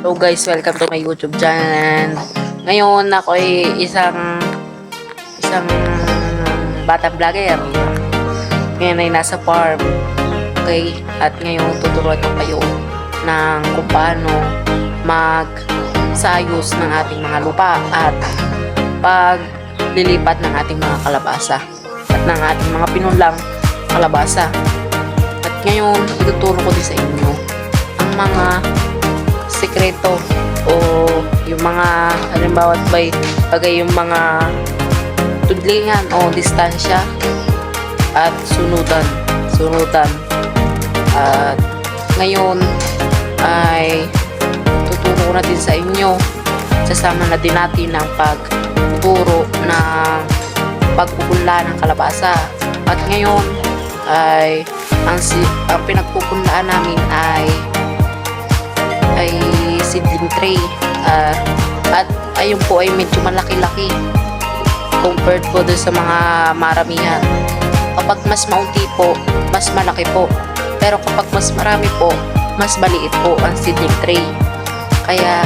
So guys, welcome to my YouTube channel. Ngayon ako ay isang batang vlogger. Ngayon ay nasa farm. Okay? At ngayon tuturuan ko kayo ng kung paano magsayos ng ating mga lupa at paglilipat ng ating mga kalabasa at ng ating mga pinunlang kalabasa. At ngayon, ituturo ko din sa inyo ang mga sekreto o yung mga halimbawa bagay yung mga tudlingan o distansya at sunutan at ngayon ay tuturo ko natin sa inyo, sasama na din natin ang pagtuturo ng pagpupunla ng kalabasa. At ngayon ay ang pinagpupunlaan namin ay seedling tray at ayun po ay medyo malaki-laki compared po doon sa mga maramihan. Kapag mas maunti po, mas malaki po, pero kapag mas marami po, mas maliit po ang seedling tray. Kaya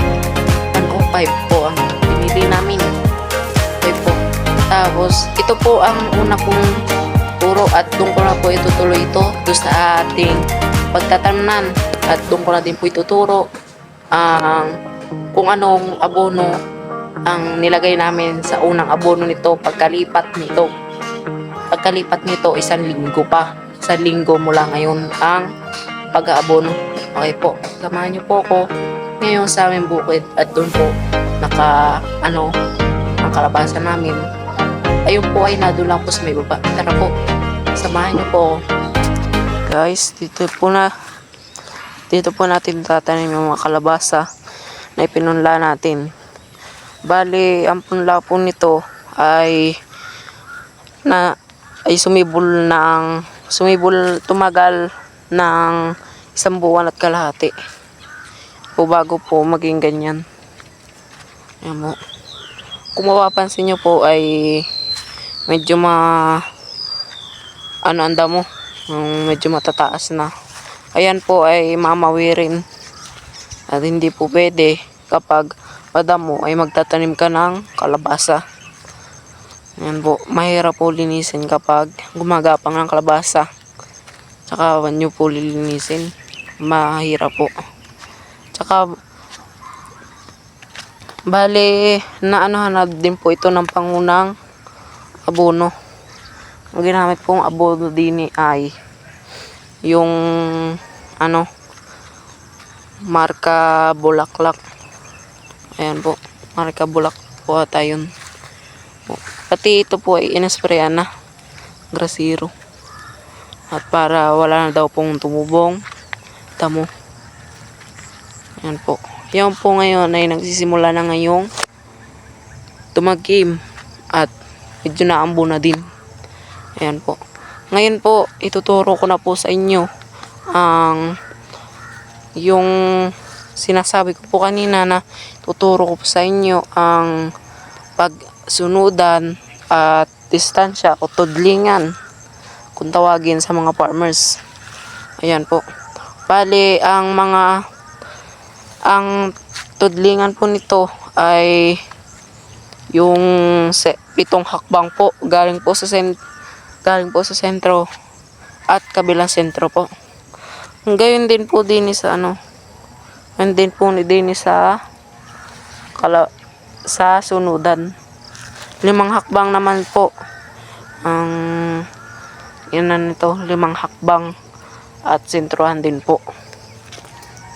105 po ang pinili namin. Okay po. Tapos ito po ang una kong turo at doon ko na po itutuloy ito doon sa ating pagtatamnan at doon ko na din po ituturo kung anong abono ang nilagay namin sa unang abono nito pagkalipat nito. Pagkalipat nito, 1 linggo pa. 1 linggo mula ngayon ang pag-aabono. Okay po, samahan niyo po ako ngayon sa aming bukid at doon po ang kalabasa namin. Ayun po ay nadulang po sa may baba. Tara po, samahan niyo po ako. Guys, dito po natin tatanim yung mga kalabasa na ipinunla natin. Bali, ang punla po nito ay tumagal ng 1 buwan at kalahati po bago po maging ganyan. Ayan mo. Kung mapapansin nyo po ay medyo ang damo, medyo matataas na. Ayan po ay mamawirin at hindi po pwede kapag madamo ay magtatanim ka ng kalabasa. Ayan po, mahirap po linisin kapag gumagapang ng kalabasa. Tsaka huwag nyo po lilinisin, mahirap po. Tsaka bali na din po ito ng pangunang abono. Ang ginamit pong abono din ay yung marka bulaklak. Ayan po, marka bulaklak po ata yun. Pati ito po ay inasprayan na grasero at para wala na daw pong tumubong damo. Ayan po, yan po ngayon ay nagsisimula na ngayong tumagkim at medyo naambo na din. Ayan po, ngayon po ituturo ko na po sa inyo yung sinasabi ko po kanina na tuturo ko po sa inyo ang pagsunudan at distansya o tudlingan kung tawagin sa mga farmers. Ayan po. Bali, ang tudlingan po nito ay yung 7 hakbang po galing po sa sentro at kabilang sentro po. Gayon din po din sa sa sunudan. 5 hakbang naman po ang nito, 5 hakbang at sentrohan din po.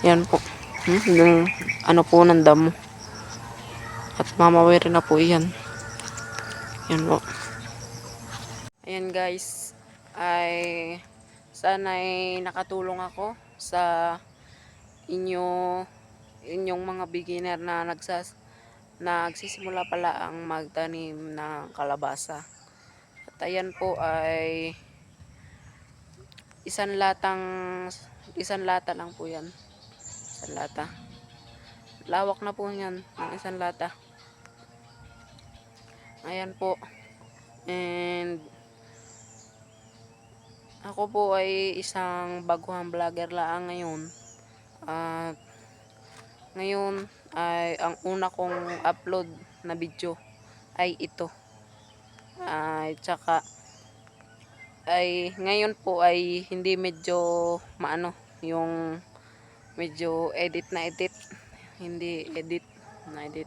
Yan po. Yung po ng damo. At mamawirin na po yan. Yan po. Ayan guys, ay sana ay nakatulong ako sa inyong mga beginner na nagsisimula pala ang magtanim ng kalabasa. At ayan po ay isang lata lang po yan. Isang lata. Lawak na po yan ng isang lata. Ayan po. And ako po ay isang baguhang vlogger lang ngayon. At Ngayon ay ang una kong upload na video ay ito. Ay tsaka ay ngayon po ay hindi medyo maano yung medyo edit na edit, hindi edit na edit,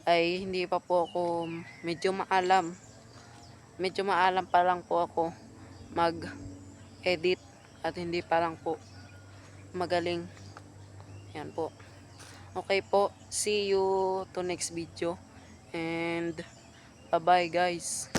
ay hindi pa po ako medyo maalam pa lang po ako mag edit at hindi pa lang po magaling. Yan po. Okay po, see you to next video and bye bye guys.